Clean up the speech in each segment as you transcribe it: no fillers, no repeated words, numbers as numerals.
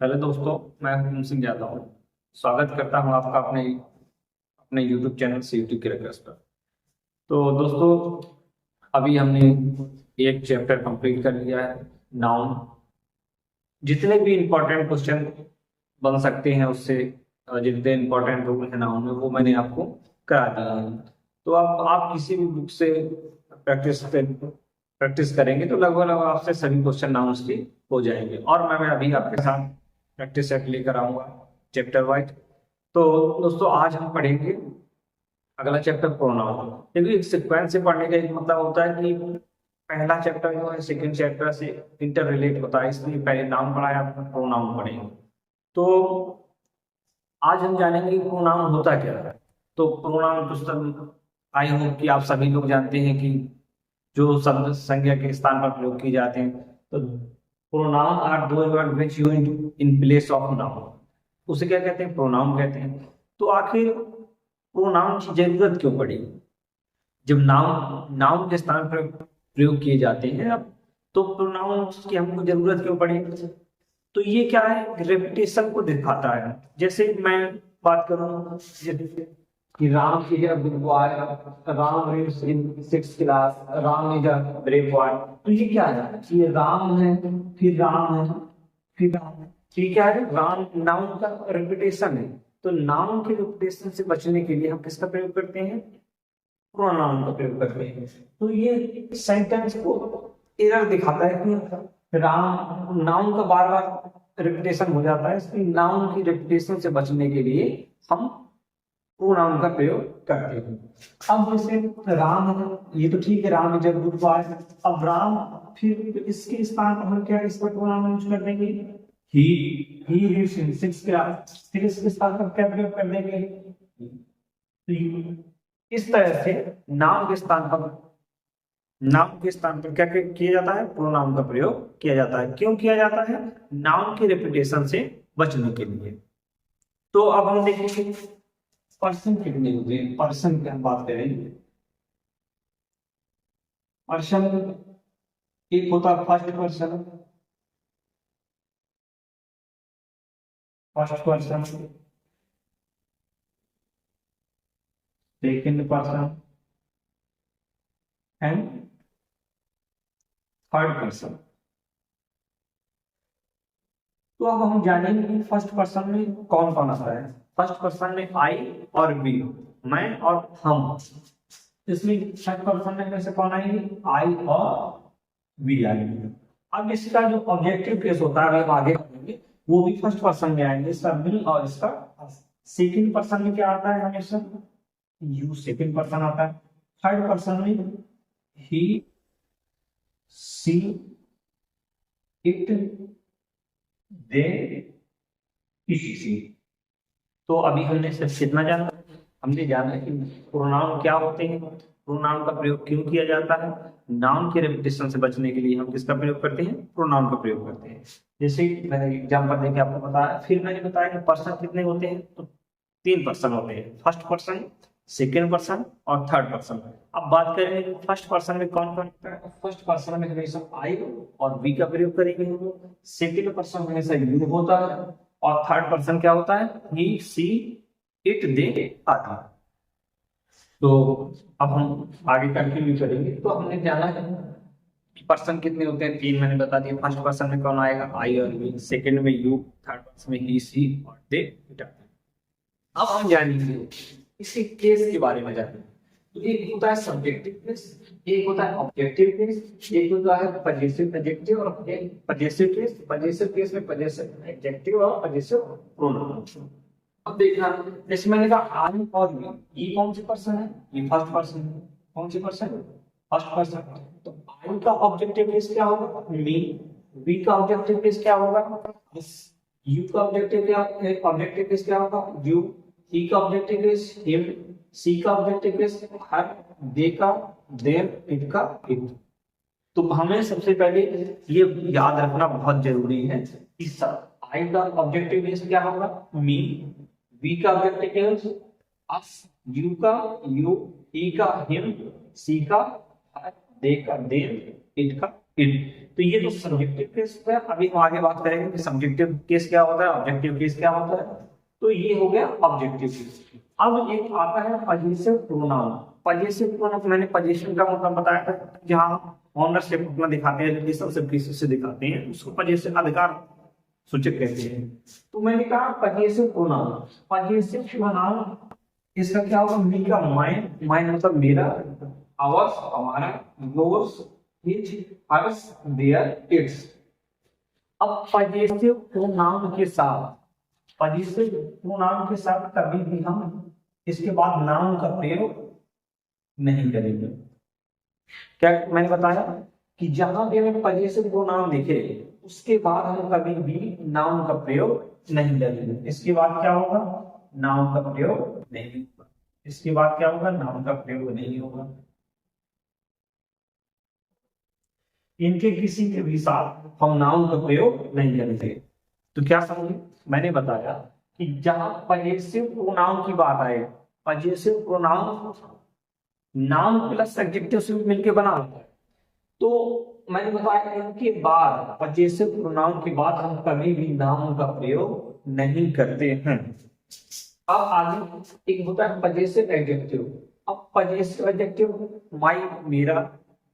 Hello दोस्तों, मैं हुकुम सिंह यादव हूँ। स्वागत करता हूँ आपका अपने अपने यूट्यूब चैनल से यूट्यूब के रिक्वेस्ट पर। तो दोस्तों, अभी हमने एक चैप्टर कंप्लीट कर लिया है, नाउन। जितने भी इम्पोर्टेंट क्वेश्चन बन सकते हैं उससे, जितने इम्पोर्टेंट रूल है नाउन में वो मैंने आपको करा दिया है। तो आप किसी भी बुक से प्रैक्टिस करेंगे तो लगभग लगभग आपसे सभी क्वेश्चन नाउन्स के हो जाएंगे। और मैं अभी आपके साथ प्रैक्टिस सेट लेकर आऊंगा चैप्टर वाइज। तो दोस्तों, आज हम पढ़ेंगे अगला चैप्टर प्रोनाउन। देखिए, एक सीक्वेंस से पढ़ने का एक मतलब होता है कि पहला चैप्टर जो है सेकंड चैप्टर से इंटर रिलेट होता है, इसलिए पहले नाउन पढ़ाया, प्रोनाउन पढ़ेंगे। तो आज हम जानेंगे कि प्रोनाउन होता क्या है। तो प्रोनाउन पुस्तक, आई होप कि आप सभी लोग जानते हैं कि जो शब्द संज्ञा के स्थान पर प्रयोग किए जाते हैं। तो pronoun are those word which used in place of noun, उसे क्या कहते हैं? प्रोनाउन कहते हैं। तो आखिर प्रोनाउन की जरूरत क्यों पड़ी जब नाउन नाउन के स्थान पर प्रयोग किए जाते हैं? अब तो प्रोनाउन की हमको जरूरत क्यों पड़ी? तो ये क्या है, रेपुटेशन को दिखाता है। जैसे मैं बात करूं, जैसे कि Ram is a big boy, Ram reads in 6th class, Ram is a brave boy. तो ये क्या है? ये राम है, फिर राम है, फिर राम है। तो ये क्या है? राम नाउन का रेपुटेशन है। तो नाउन के रेपुटेशन से बचने के लिए हम किसका प्रयोग करते हैं? प्रोनाउन का प्रयोग करते हैं। तो ये सेंटेंस को एरर दिखाता है कि राम नाउन का बार बार रिपीटेशन हो जाता है, इसलिए नाउन की रिपीटेशन से बचने के लिए हम प्रोनाउन का प्रयोग करते हैं। अब जैसे राम है, ये तो ठीक है, Ram is a good boy. अब राम, फिर इसके स्थान पर हम क्या इसका प्रोनाउन यूज कर देंगे? He he reads in 6th class. फिर इसके स्थान पर क्या प्रयोग कर देंगे? he। इस तरह से नाउन के स्थान पर क्या किया जाता है? प्रोनाउन का प्रयोग किया जाता है। क्यों किया जाता है? नाउन की रेपुटेशन से बचने के लिए। तो अब हम देखेंगे पर्सन कितने होते हैं। पर्सन की हम बात करेंगे। पर्सन एक होता है first person, second person and third person. तो अब हम जानेंगे कि फर्स्ट पर्सन में कौन कौन आता है। फर्स्ट पर्सन में आई और बी, मैं और हम। इसमें थर्ड पर्सन में से कौन आएंगे? आई और बी आएंगे। अब इसका जो ऑब्जेक्टिव केस होता है, हम आगे पढ़ेंगे, वो भी फर्स्ट पर्सन में आएंगे, इसका मी और इसका। सेकंड पर्सन में क्या आता है? हमेशा यू सेकंड पर्सन आता है। थर्ड पर्सन में ही, सी, इट, दे, किसी। तो अभी हमने सिर्फ कितना जाना? हमने जाना कि प्रोनाउन क्या होते हैं, प्रोनाउन का प्रयोग क्यों किया जाता है, नाउन के रेपिटेशन से बचने के लिए हम किसका प्रयोग करते हैं? प्रोनाउन का प्रयोग करते हैं। जैसे मैंने एग्जांपल देके आपको बताया। फिर मैंने बताया कि पर्सन कितने होते हैं। तो 3 पर्सन होते हैं, फर्स्ट पर्सन, सेकेंड पर्सन और थर्ड पर्सन। अब बात करेंगे फर्स्ट पर्सन में कौन कौन होता है। फर्स्ट पर्सन में हमेशा आई और वी का प्रयोग करेंगे हम लोग। सेकेंड पर्सन हमेशा यू होता है। और थर्ड पर्सन क्या होता है? ही, सी, इट, दे आदि। तो अब हम आगे कंटिन्यू करेंगे। तो हमने जाना है कि पर्सन कितने होते हैं। 3 मैंने बता दिया। फर्स्ट पर्सन में कौन आएगा? आई और वी। सेकेंड में यू, थर्ड पर्सन में ही, सी और दे, इट आदि। अब हम जानेंगे इसी केस के बारे में जानेंगे। तो एक होता है सब्जेक्टिव केस, एक होता है ऑब्जेक्टिव केस, एक होता है पजेसिव एडजेक्टिव और पजेसिव केस। पजेसिव केस में पजेसिव एडजेक्टिव और पजेसिव प्रोनाउन। अब देखना, जैसे मैंने कहा आई और वी, ये कौन से पर्सन है? ये फर्स्ट पर्सन है। कौन से पर्सन है? First person. तो आई का ऑब्जेक्टिव केस क्या होगा? मी। वी का ऑब्जेक्टिव केस क्या होगा? अस। यू का ऑब्जेक्टिव केस क्या होगा? यू। ही का ऑब्जेक्टिव केस हिम। सी का ऑब्जेक्टिव केस हर। दे का देम। इट का इट। तो हमें सबसे पहले ये याद रखना बहुत जरूरी है कि आई का ऑब्जेक्टिव केस क्या होगा? मी। वी का ऑब्जेक्टिव केस अस। यू का यू। ही का हिम। सी का हर। दे का देम। इट का इट। तो ये तो सब्जेक्टिव केस है। अभी हम आगे बात करेंगे कि सब्जेक्टिव केस क्या होता है, ऑब्जेक्टिव केस क्या होता है। तो ये हो गया ऑब्जेक्टिव केस। अब एक आता है पजेसिव प्रोनाउन। पजेसिव प्रोनाउन मैंने पजेशन का मतलब बताया था, जहाँ ऑनरशिप अपना दिखाते हैं, रिलेशन से बेसिस से दिखाते हैं, उसको पजेसिव अधिकार सूचक कहते हैं। तो मैंने कहा पजेसिव प्रोनाउन। पजेसिव प्रोनाउन इसका क्या होगा, मी का माइन, माइन मतलब मेरा, आवर्स हमारा, yours his hers their its. अब पजेसिव प्रोनाउन के साथ, पजेसिव प्रोनाउन के साथ कभी भी हम इसके बाद नाउन का प्रयोग नहीं करेंगे। क्या मैंने बताया कि जहां भी हमें पजेसिव प्रोनाउन दिखे उसके बाद हम कभी भी नाउन का प्रयोग नहीं करेंगे। इसके बाद क्या होगा, नाउन का प्रयोग नहीं होगा। इसके बाद क्या होगा, नाउन का प्रयोग नहीं होगा। इनके किसी के भी साथ हम नाउन का प्रयोग नहीं करेंगे। तो क्या समझे, मैंने बताया कि जहां पजेसिव प्रोनाउन की बात आए, possessive pronoun noun plus adjective से मिलकर बना होता है। तो मैंने बताया इनके बाद पजेसिव प्रोनाउन के बाद हम कभी भी नाउन का प्रयोग नहीं करते हैं। अब आगे एक होता है पजेसिव एडजेक्टिव। अब पजेसिव एडजेक्टिव माई मेरा,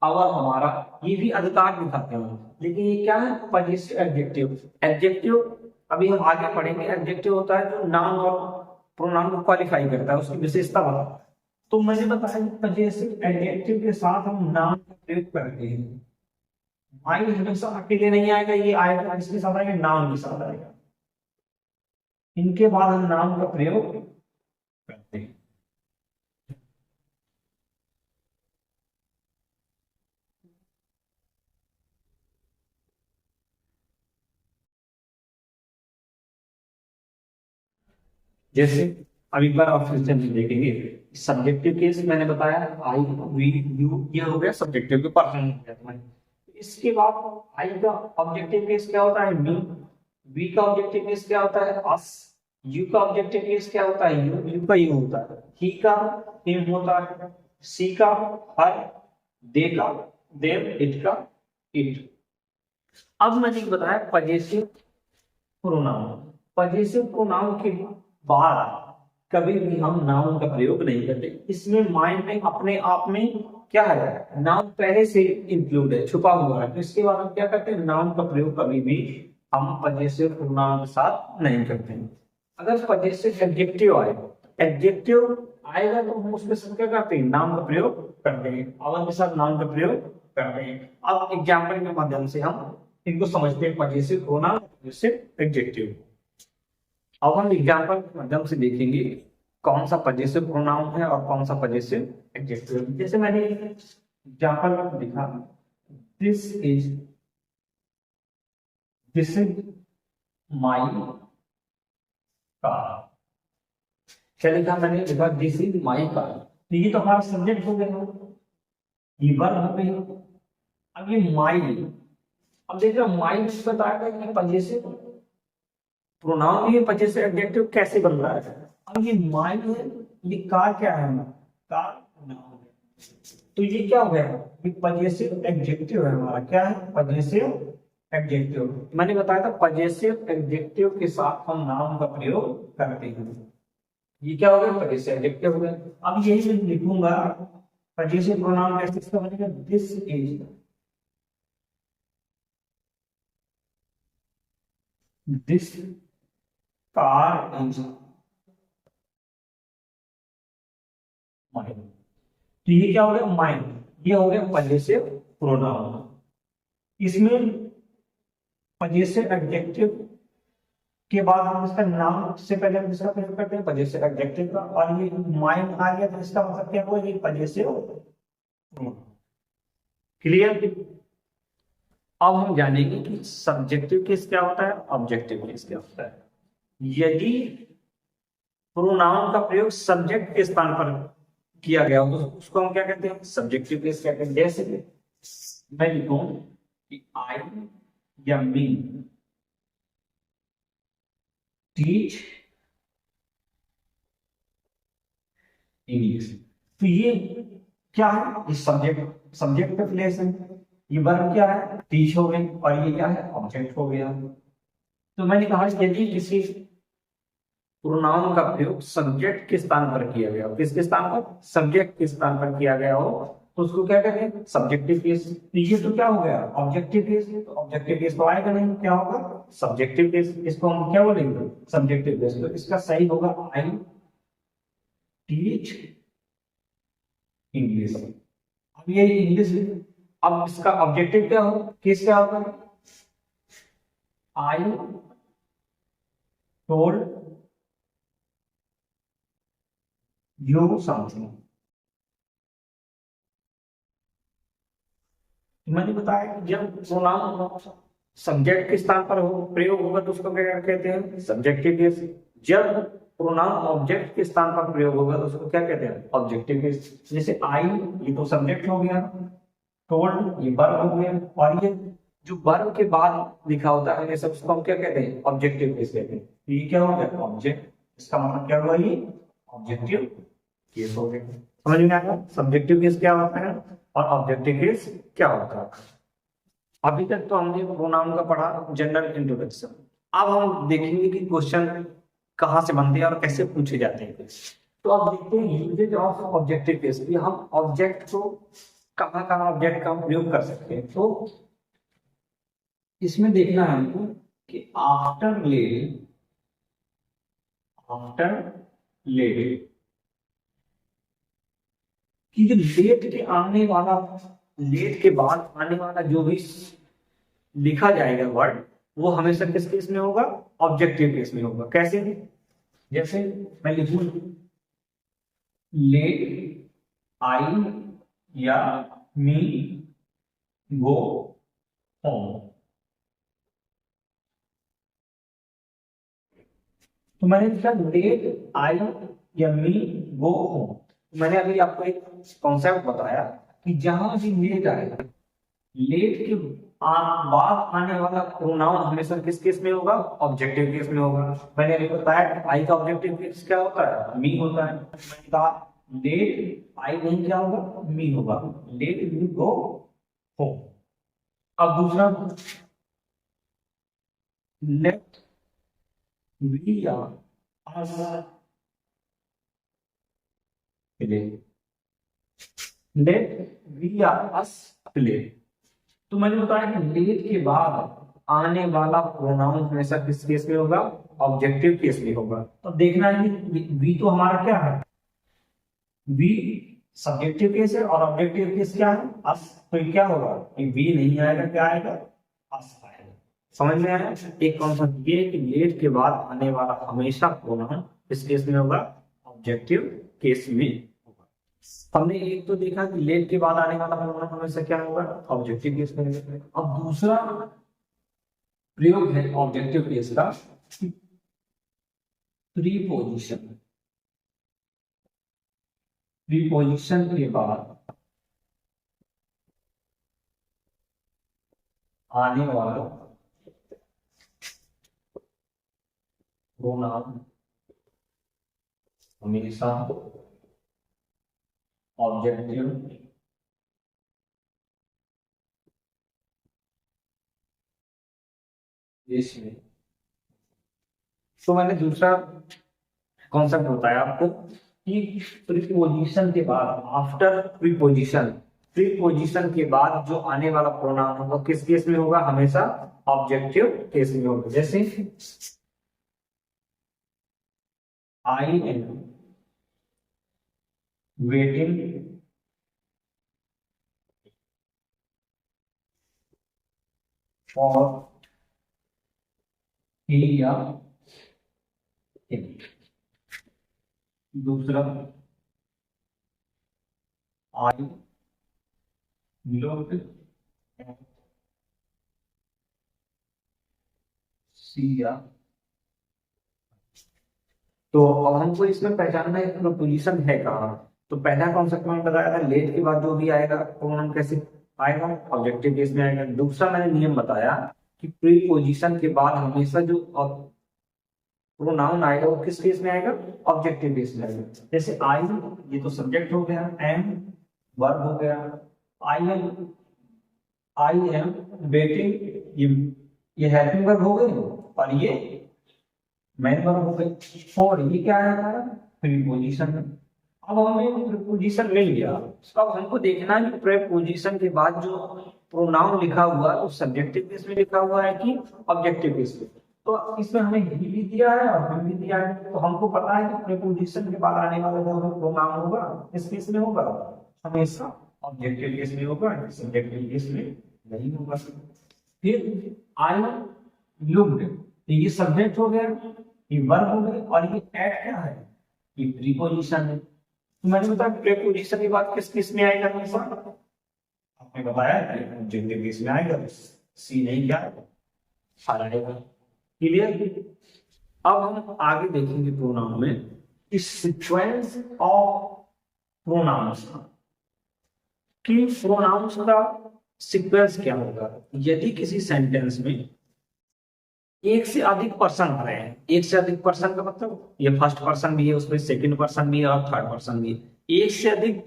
आवर हमारा, ये भी अधिकार दिखाते हैं, लेकिन ये क्या है, पजेसिव एडजेक्टिव। एडजेक्टिव अभी हम आगे पढ़ेंगे। एडजेक्टिव होता है जो नाउन और प्रोनाउन को क्वालिफाई करता है, उसकी विशेषता बताता है। तो मैंने बताया पजेसिव एडजेक्टिव के साथ हम नाउन का प्रयोग करते हैं। माई हमेशा अकेले नहीं आएगा, ये आएगा इसके साथ आएगा, नाउन के साथ आएगा। इनके बाद हम नाउन का प्रयोग करते हैं। जैसे अब एक बार और फिर से हम देखेंगे सब्जेक्टिव केस। मैंने बताया आई वी यू, ये हो गया सब्जेक्टिव के पर्सन। इसके बाद आई का ऑब्जेक्टिव केस क्या होता है, मी। वी का ऑब्जेक्टिव केस क्या होता है, अस। यू का ऑब्जेक्टिव केस क्या होता है, यू। यू का यू होता है। ही का हिम होता है। सी का हर। दे का देम। इट का इट। अब मैंने बताया पजेसिव प्रोनाउन। पजेसिव प्रोनाउन के बाद कभी भी हम नाउन का प्रयोग नहीं करते। इसमें माइंड में अपने आप में क्या है, नाउन पहले से इंक्लूड है, छुपा हुआ है। तो इसके बाद हम क्या करते हैं, नाउन का प्रयोग कभी भी हम पजेसिव प्रोनाउन के साथ नहीं करते हैं। अगर पजेसिव एडजेक्टिव आए, एडजेक्टिव आएगा तो हम उसके साथ क्या करते हैं, नाउन का प्रयोग करते हैं, अवर के साथ नाउन का प्रयोग करते हैं। अब एग्जाम्पल के माध्यम से हम इनको समझते हैं, पजेसिव प्रोनाउन, पजेसिव एडजेक्टिव। अब हम एग्जाम्पल के माध्यम से देखेंगे कौन सा पजेसिव प्रोनाउन है और कौन सा पजेसिव एडजेक्टिव। जैसे मैंने एग्जाम्पल में लिखा, दिस इज माई कार। क्या लिखा मैंने, लिखा दिस इज माई कार। तो ये तो हमारा सब्जेक्ट हो गया, ये वर्ब हो गई। अब ये माई, अब देख रहे हो माई बताया कि पजेसिव प्रोनाउन भी पजेसिव एडजेक्टिव कैसे बन रहा है। अब ये माई है, ये कार क्या है, कार नाउन है। तो ये क्या हो गया, ये पजेसिव एडजेक्टिव है हमारा। क्या है, पजेसिव एडजेक्टिव। मैंने बताया था पजेसिव एडजेक्टिव के साथ हम नाउन का प्रयोग करते हैं। ये क्या हो गया, पजेसिव एडजेक्टिव हो गया। अब यही मैं लिखूंगा पजेसिव प्रोनाउन कैसे, इसका बनेगा this is, this car is mine. तो ये क्या हो गया, माइन। ये हो गया पजेसिव प्रोनाउन। इसमें पजेसिव एडजेक्टिव के बाद हम इसका नाम से पहले हम इसका प्रयोग करते हैं पजेसिव एडजेक्टिव का, और ये माइन आ गया तो इसका मतलब क्या हुआ, ये पजेसिव प्रोनाउन। क्लियर। अब हम जानेंगे कि सब्जेक्टिव केस क्या होता है, ऑब्जेक्टिव केस क्या होता है। यदि प्रोनाउन का प्रयोग सब्जेक्ट के स्थान पर किया गया हो तो उसको हम क्या कहते हैं, सब्जेक्टिव केस कहते हैं। जैसे मैं लिखूं कि आई या मी टीच इंग्लिश। तो ये क्या है, ये सब्जेक्ट, सब्जेक्ट पे प्लेस है। ये वर्ब क्या है, टीच हो गई, और ये क्या है, ऑब्जेक्ट हो गया। तो मैंने कहा यदि किसी प्रोनाउन का प्रयोग सब्जेक्ट के स्थान पर किया गया हो, किसके स्थान पर, सब्जेक्ट के स्थान पर किया गया हो, तो उसको क्या कहते हैं, सब्जेक्टिव केस। ये तो क्या हो गया, ऑब्जेक्टिव केस। तो ऑब्जेक्टिव केस तो आएगा नहीं, क्या होगा, सब्जेक्टिव केस। इसको हम क्या बोलेंगे, सब्जेक्टिव केस। तो इसका सही होगा आई टीच इंग्लिश। अब ये इंग्लिश, अब इसका ऑब्जेक्टिव क्या हो, केस क्या होगा, आई टोल्ड यू समथिंग। मैंने बताया कि जब प्रोनाउन सब्जेक्ट के स्थान पर हो प्रयोग होगा तो उसको क्या कहते हैं, सब्जेक्टिव केस। जब प्रोनाउन ऑब्जेक्ट के स्थान पर प्रयोग होगा तो उसको क्या कहते हैं, ऑब्जेक्टिव केस। जैसे आई, ये तो सब्जेक्ट हो गया, टोल्ड ये वर्ब हो गया, और ये जो वर्ब के बाद लिखा होता है ये सब उसको हम क्या कहते हैं, ऑब्जेक्टिव केस कहते हैं। तो ये क्या हो गया, ऑब्जेक्ट। इसका मतलब क्या हुआ, ये ऑब्जेक्टिव केस हो गया। समझ में आया, सब्जेक्टिव केस क्या होता है और ऑब्जेक्टिव केस क्या होता है। अभी तक तो हमने प्रोनाउन का पढ़ा, जनरल इंट्रोडक्शन। अब हम देखेंगे कि क्वेश्चन कहाँ से बनते हैं और कैसे पूछे जाते हैं। तो अब देखते हैं यूजेज ऑफ ऑब्जेक्टिव केस। हम ऑब्जेक्ट को कहाँ कहाँ ऑब्जेक्ट का प्रयोग कर सकते हैं। तो इसमें देखना है हमको कि आफ्टर लेट, आफ्टर लेट कि जो लेट के आने वाला, लेट के बाद आने वाला जो भी लिखा जाएगा वर्ड, वो हमेशा किस केस में होगा, ऑब्जेक्टिव केस में होगा। कैसे, जैसे मैं लिखूं लेट आई या मी गो होम, तो मैंने लिखा लेट आई या मी गो होम। मैंने अभी आपको एक कॉन्सेप्ट बताया कि जहां भी लेट आएगा, लेट के बाद आने वाला प्रोनाउन हमेशा किस केस में होगा, ऑब्जेक्टिव केस में होगा। मैंने अभी बताया आई का ऑब्जेक्टिव केस क्या होता है, मी होता है। मैंने कहा लेट आई नहीं क्या होगा, मी होगा, लेट मी गो होम। अब दूसरा, let we are us play, let we are us play. तो मैंने बताया कि लेट के बाद आने वाला प्रोनाउन हमेशा किस केस में होगा, ऑब्जेक्टिव केस में होगा। तो देखना है कि वी तो हमारा क्या है, वी सब्जेक्टिव केस है और ऑब्जेक्टिव केस क्या है, अस। तो ये क्या होगा, ये वी नहीं आएगा, क्या आएगा, अस आएगा। समझ में आया। एक कॉन्सेप्ट ये कि लेट के बाद आने वाला हमेशा प्रोनाउन किस केस में होगा, ऑब्जेक्टिव केस में होगा। हमने एक तो देखा कि लेट के बाद आने वाला प्रोनाउन हमेशा क्या होगा, ऑब्जेक्टिव केस में होगा। अब दूसरा प्रयोग है ऑब्जेक्टिव केस का, प्रीपोजिशन। प्रीपोजिशन के बाद आने वाला प्रोनाउन हमेशा ऑब्जेक्टिव केस में। तो मैंने दूसरा कॉन्सेप्ट बताया आपको कि प्रीपोजिशन के बाद, आफ्टर प्रीपोजिशन, प्रीपोजिशन के बाद जो आने वाला प्रोनाउन होगा किस केस में होगा, हमेशा ऑब्जेक्टिव केस में होगा। जैसे I am waiting for he या हिम। दूसरा, आई लुक सी या। तो अब हमको इसमें पहचानना है प्रीपोजिशन है कहाँ। तो पहला कॉन्सेप्ट मैंने बताया था, लेट के बाद जो भी आएगा प्रोनाउन कैसे आएगा, ऑब्जेक्टिव केस में आएगा। दूसरा मैंने नियम बताया कि प्रीपोजिशन के बाद हमेशा जो प्रोनाउन आएगा वो किस केस में आएगा, ऑब्जेक्टिव केस में आएगा। जैसे आई, ये तो सब्जेक्ट हो गया, एम वर्ब हो गया, I am, I am waiting, ये हेल्पिंग वर्ब हो गई और ये मेन वर्ब हो गई। और ये क्या है हमारा प्रीपोजिशन है। अब हमें प्रीपोजिशन मिल गया, अब हमको देखना है कि प्रीपोजिशन के बाद जो प्रोनाउन लिखा हुआ है वो सब्जेक्टिव केस में लिखा हुआ है कि ऑब्जेक्टिव केस में। तो इसमें हमें ही भी दिया है और हम भी दिया है, तो हमको पता है कि प्रीपोजिशन के बाद आने वाला जो प्रोनाउन होगा इस केस में होगा हमेशा ऑब्जेक्टिव केस में होगा, सब्जेक्टिव केस में नहीं होगा। फिर आई लुक्ड, ये सब्जेक्ट हो गया, ये वर्ब हो गया और ये एट क्या है, ये प्रीपोजिशन है। तो मैंने बताया प्रीपोजिशन के बाद किस किस में आएगा हमेशा, आपने बताया ऑब्जेक्टिव केस में आएगा, सी नहीं क्या आएगा। क्लियर। अब हम आगे देखेंगे प्रोनाउन में इस सीक्वेंस ऑफ प्रोनाउंस कि प्रोनाउंस का सीक्वेंस क्या होगा। यदि किसी सेंटेंस में एक से अधिक पर्सन आ रहे हैं, एक से अधिक पर्सन का मतलब ये फर्स्ट पर्सन भी है, उसमें सेकंड पर्सन भी है और थर्ड पर्सन भी है, एक से अधिक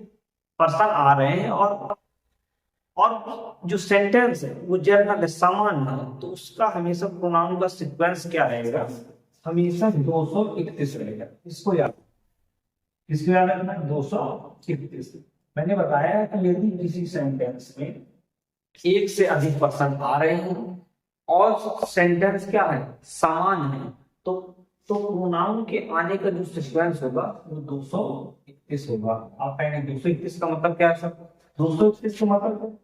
पर्सन आ रहे हैं और जो सेंटेंस है वो जनरल समान है, तो उसका हमेशा प्रोनाउन का सीक्वेंस क्या रहेगा, हमेशा 231 रहेगा। इसको याद रखना 231। मैंने बताया कि यदि किसी सेंटेंस में एक से अधिक पर्सन आ रहे हैं और सेंटेंस क्या है समान है, तो प्रोनाउन के आने का जो सीक्वेंस होगा वो 231 होगा। आप कहेंगे 231 का मतलब क्या है सर, 231 का मतलब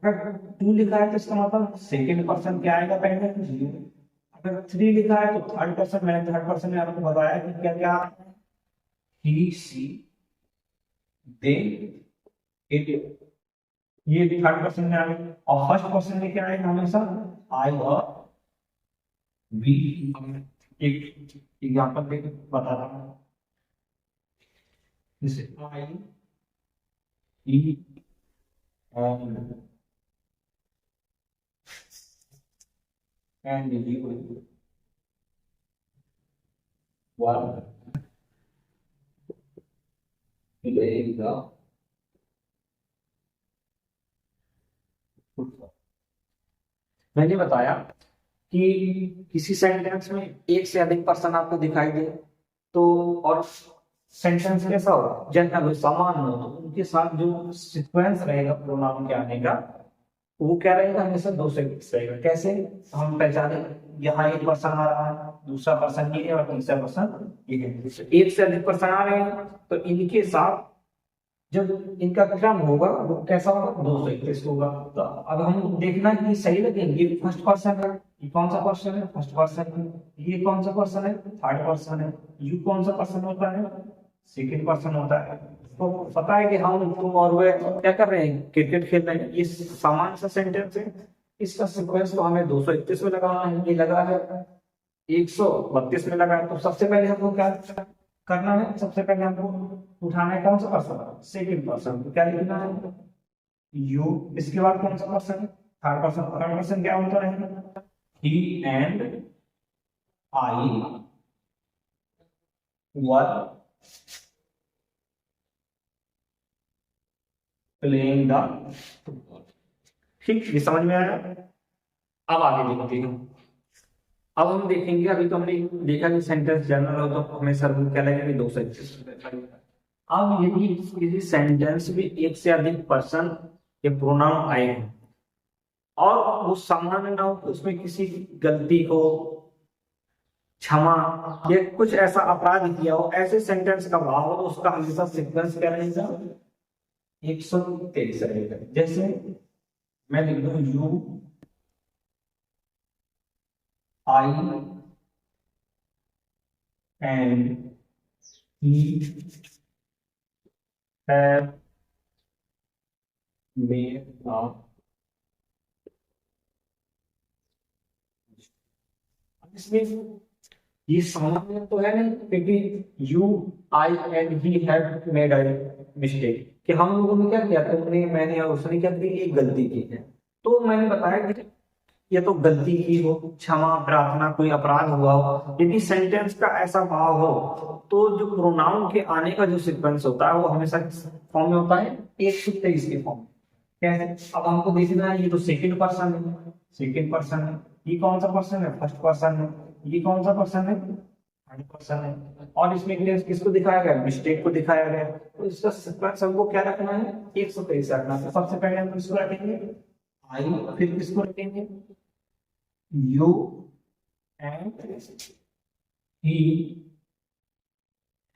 अगर 2 लिखा है तो इसका मतलब सेकंड पर्सन क्या आएगा पहले, अगर 3 लिखा है तो थर्ड पर्सन, मैंने थर्ड पर्सन में आपको बताया कि क्या क्या ही सी दे इट, ये थर्ड पर्सन में आएगा। और फर्स्ट पर्सन में क्या आएगा हमेशा आई और वी। एक एग्जांपल देके बता रहा हूं, जैसे I E and you were playing मैंने बताया कि किसी सेंटेंस में एक से अधिक पर्सन आपको दिखाई दे तो और सेंटेंस कैसा हो जनरल समान हो, तो उनके साथ जो सीक्वेंस रहेगा प्रोनाउन के आने का वो क्या रहेगा हमेशा 231 रहेगा। कैसे हम पहचाने, यहाँ एक पर्सन आ रहा है, दूसरा पर्सन ये है और तीसरा पर्सन ये है, एक से अधिक पर्सन आ रहे हैं तो इनके साथ जब इनका क्रम होगा वो कैसा होगा 231 होगा। तो अब हम देखना कि सही लगेंगे, ये फर्स्ट पर्सन है, ये कौन सा पर्सन है फर्स्ट पर्सन है, ये कौन सा पर्सन है थर्ड पर्सन है, यू कौन सा पर्सन होता है सेकंड पर्सन होता है। तो पता है कि हम तुम और वे क्या कर रहे हैं क्रिकेट खेल रहे हैं, ये समान सा सेंटेंस है, इसका सीक्वेंस तो हमें 231 में लगाना है, ये लगा है 132 में लगा है। तो सबसे पहले हमको क्या करना है, सबसे पहले हमको उठाना है कौन सा पर्सन सेकंड पर्सन, तो क्या लिखना है यू, इसके बाद कौन सा पर्सन है थर्ड पर्सन। थर्ड पर्सन क्या होता है he and I were playing the football. ठीक, ये समझ में आया। अब आगे देखते हैं, अब हम देखेंगे, अभी तो हमने देखा कि सेंटेंस जनरल हो तो हमें सर क्या लगेगा 231। अब यदि किसी सेंटेंस में एक से अधिक पर्सन के प्रोनाउन आए हैं और वो समान ना हो, उसमें किसी गलती हो, क्षमा या कुछ ऐसा अपराध किया हो, ऐसे सेंटेंस का भाव हो तो उसका हमेशा सीक्वेंस क्या रहेगा 123 रहेगा। जैसे मैं लिख दूं you I and he have made a, इसमें ये सामान्य तो है नहीं क्योंकि you I and he have made a mistake, कि हम लोगों ने क्या किया, तुमने मैंने और उसने क्या की एक गलती की है। तो मैंने बताया कि ये तो गलती की हो, क्षमा प्रार्थना, कोई अपराध हुआ हो, यदि सेंटेंस का ऐसा भाव हो तो जो प्रोनाउन के आने का जो सीक्वेंस होता है वो हमेशा किस फॉर्म में होता है 123 के फॉर्म में। कैसे? अब हमको देखना है, ये तो सेकंड पर्सन है, सेकंड पर्सन है, ये कौन सा पर्सन है? फर्स्ट पर्सन है, ये कौन सा पर्सन है? थर्ड पर्सन है। और इसमें किसको दिखाया गया? मिस्टेक को दिखाया गया। तो इसका सीक्वेंस हमको क्या रखना है? 123 रखना है। तो सबसे पहले हम किसको रखेंगे? आई, फिर किसको रखेंगे? You and he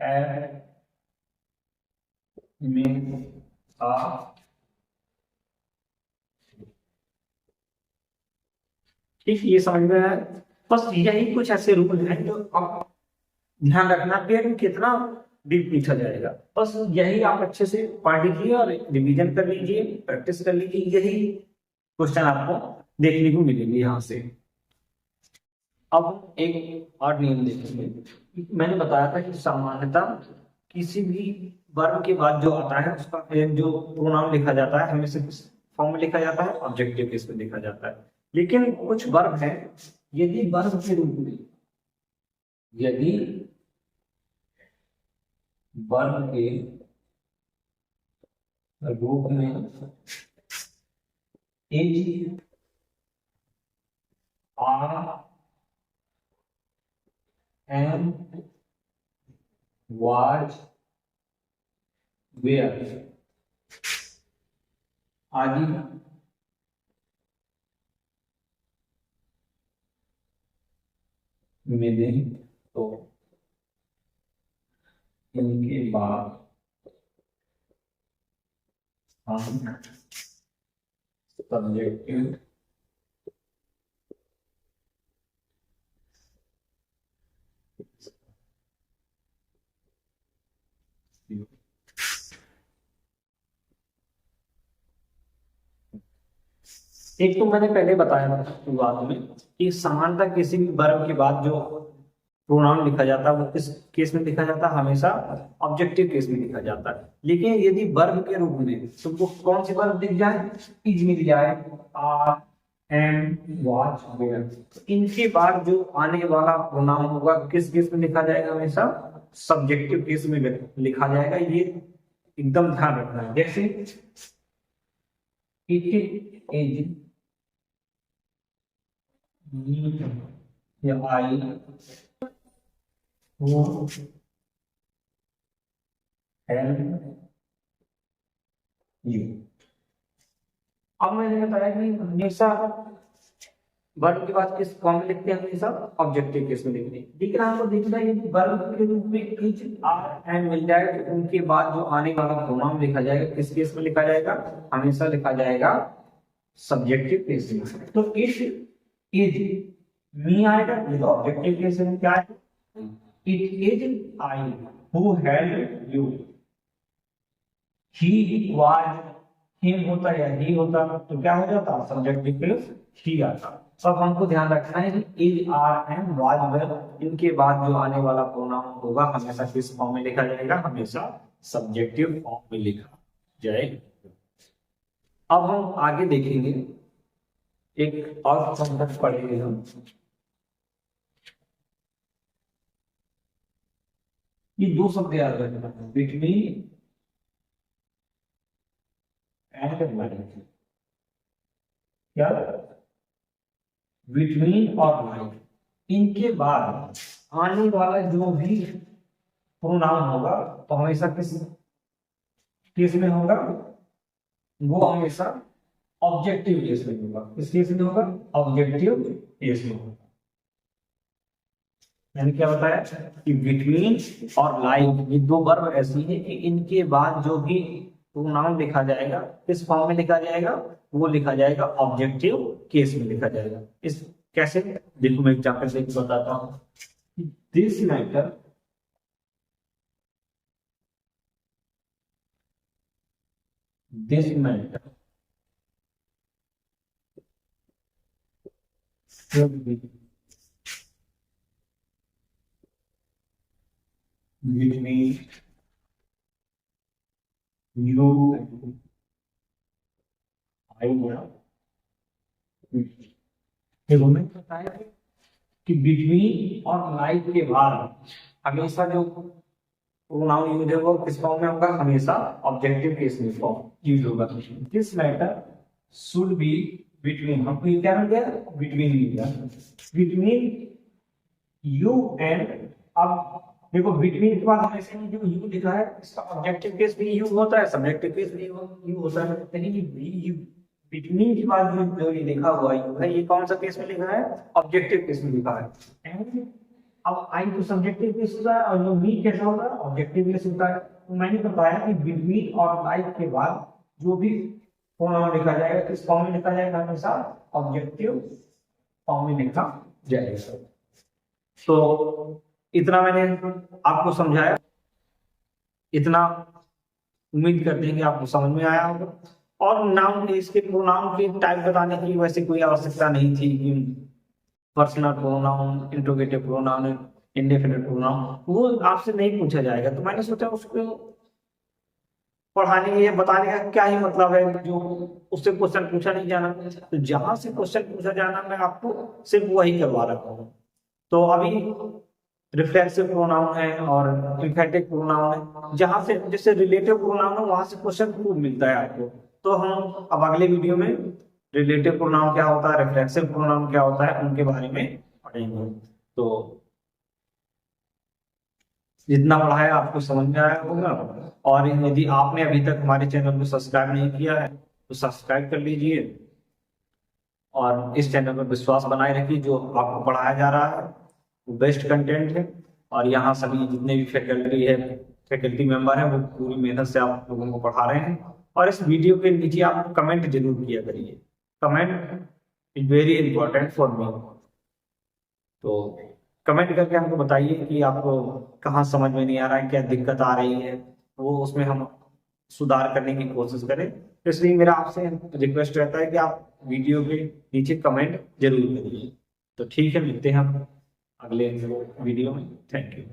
have made a, ठीक, ये समझ में आया। बस यही कुछ ऐसे रूल हैं जो आप ध्यान रखना, पेड़ कितना डीप लिखा जाएगा। बस यही आप अच्छे से पढ़ लीजिए और रिवीजन कर लीजिए, प्रैक्टिस कर लीजिए, यही क्वेश्चन आपको देखने को मिलेंगे यहाँ से। अब एक और नियम देखेंगे। मैंने बताया था कि सामान्यतः किसी भी वर्ब के बाद जो आता है उसका जो प्रोनाउन लिखा जाता है हमेशा किस फॉर्म में लिखा जाता है? ऑब्जेक्टिव केस में लिखा जाता है। लेकिन कुछ वर्ब है, यदि वर्ब के रूप में, यदि वर्ब के रूप में is, are, am, was, were आदि में दें, तो इनके बाद हम सब्जेक्टिव एक तो मैंने पहले बताया था शुरुआत में कि समानता किसी भी वर्ब के बाद जो प्रोनाउन लिखा जाता है वो किस केस में लिखा जाता है? हमेशा ऑब्जेक्टिव केस में लिखा जाता है। लेकिन यदि वर्ब के रूप में तुमको कौन सी वर्ब दिख जाए? इज मिल जाए, आर, एम, वॉच, वेयर, तो इनके बाद जो आने वाला प्रोनाउन होगा किस केस में लिखा जाएगा? हमेशा सब्जेक्टिव केस में लिखा जाएगा। ये एकदम ध्यान रखना है। जैसे इट इज, या आई, who help you। अब मैंने बताया कि हमेशा वर्ब के बाद किस फॉर्म में लिखते हैं? हमेशा ऑब्जेक्टिव केस में लिखते हैं। लेकिन आपको देखना है कि वर्ब के रूप में इज, आर, एंड मिल जाए तो उनके बाद जो आने वाला प्रोनाउन लिखा जाएगा किस केस में लिखा जाएगा? हमेशा लिखा जाएगा सब्जेक्टिव केस में। तो इट इज मी आएगा, ये तो ऑब्जेक्टिव केस में क्या है? It is I who help you. He was, him होता या ही होता तो क्या हो जाता? सब्जेक्टिव केस ही आता। अब हमको ध्यान रखना है कि is, are, and was, were इनके बाद जो आने वाला प्रोनाउन होगा हमेशा किस फॉर्म में लिखा जाएगा? हमेशा सब्जेक्टिव फॉर्म में लिखा जाएगा। अब हम आगे देखेंगे, एक और कॉन्सेप्ट पढ़ेंगे हम। ये दो शब्द याद रखना, बिटवीन एंड लाइक। क्या? बिटवीन और लाइक, इनके बाद आने वाला जो भी प्रोनाउन होगा तो हमेशा किस केस में होगा? वो हमेशा ऑब्जेक्टिव केस में होगा। किस केस में होगा? ऑब्जेक्टिव केस में होगा। मैंने क्या बताया कि बिटवीन और लाइक ये दो वर्ब ऐसी है कि इनके बाद जो भी प्रोनाउन लिखा जाएगा किस फॉर्म में लिखा जाएगा? वो लिखा जाएगा ऑब्जेक्टिव केस में लिखा जाएगा। इस कैसे? देखो मैं एग्जांपल देकर बताता हूं। This matter should be between you and I now। देखो मैं बताया कि बिटवीन और लाइक के बाद हमेशा जो प्रोनाउन यूज होगा किस फॉर्म में होगा, हमेशा ऑब्जेक्टिव केस में फॉर्म यूज होगा। This matter should be between, हमको ये क्या मिल गया, बिटवीन मिल गया, बिटवीन यू एंड। अब देखो बिटवीन के बाद हमेशा जो यू लिखा है इसका ऑब्जेक्टिव केस भी यू होता है, सब्जेक्टिव केस भी यू होता है, लेकिन ये बिटवीन के बाद जो ये लिखा हुआ यू है ये कौन सा केस में लिखा है, ऑब्जेक्टिव केस में लिखा है। एंड अब आई तो सब्जेक्टिव केस होता है और जो मी कैसा होता है, ऑब्जेक्टिव केस होता है। तो मैंने बताया कि बिटवीन और लाइक के बाद जो भी प्रोनाउन लिखा जाएगा किस फॉर्म में लिखा जाएगा, हमेशा ऑब्जेक्टिव फॉर्म में लिखा जाएगा। तो इतना मैंने आपको समझाया, इतना उम्मीद करते हैं कि आपको समझ में आया होगा। और नाउन इसके प्रोनाउन के टाइप बताने की वैसे कोई आवश्यकता नहीं थी कि personal pronoun, interrogative pronoun, indefinite pronoun, वो आपसे नहीं पूछा जाएगा। तो मैंने सोचा उसको पढ़ाने या बताने का क्या ही मतलब है, जो उससे क्वेश्चन पूछा नहीं जाना। तो जहां से क्वेश्चन पूछा जाना मैं आपको सिर्फ वही करवा रहा हूँ। तो अभी रिफ्लेक्सिव प्रोनाउन है और एम्फेटिक प्रोनाउन है, जहां से जैसे रिलेटिव प्रोनाउन है वहां से क्वेश्चन खूब मिलता है आपको। तो हम अब अगले वीडियो में रिलेटिव प्रोनाउन क्या होता है, रिफ्लेक्सिव प्रोनाउन क्या होता है, उनके बारे में पढ़ेंगे। तो जितना पढ़ाया आपको समझ में आया होगा। और यदि आपने अभी तक हमारे चैनल को सब्सक्राइब नहीं किया है तो सब्सक्राइब कर लीजिए और इस चैनल पर विश्वास बनाए रखिए। जो आपको पढ़ाया जा रहा है वो बेस्ट कंटेंट है और यहाँ सभी जितने भी फैकल्टी मेंबर हैं वो पूरी मेहनत से आप लोगों को पढ़ा रहे हैं। और इस वीडियो के नीचे आप कमेंट जरूर किया करिए, comment is very important for me. तो कमेंट करके हमको बताइए कि आपको कहाँ समझ में नहीं आ रहा है, क्या दिक्कत आ रही है, वो उसमें हम सुधार करने की कोशिश करें। तो इसलिए मेरा आपसे रिक्वेस्ट रहता है कि आप वीडियो के नीचे कमेंट जरूर करिए। तो ठीक है, मिलते हैं हम अगले वीडियो में। Thank you.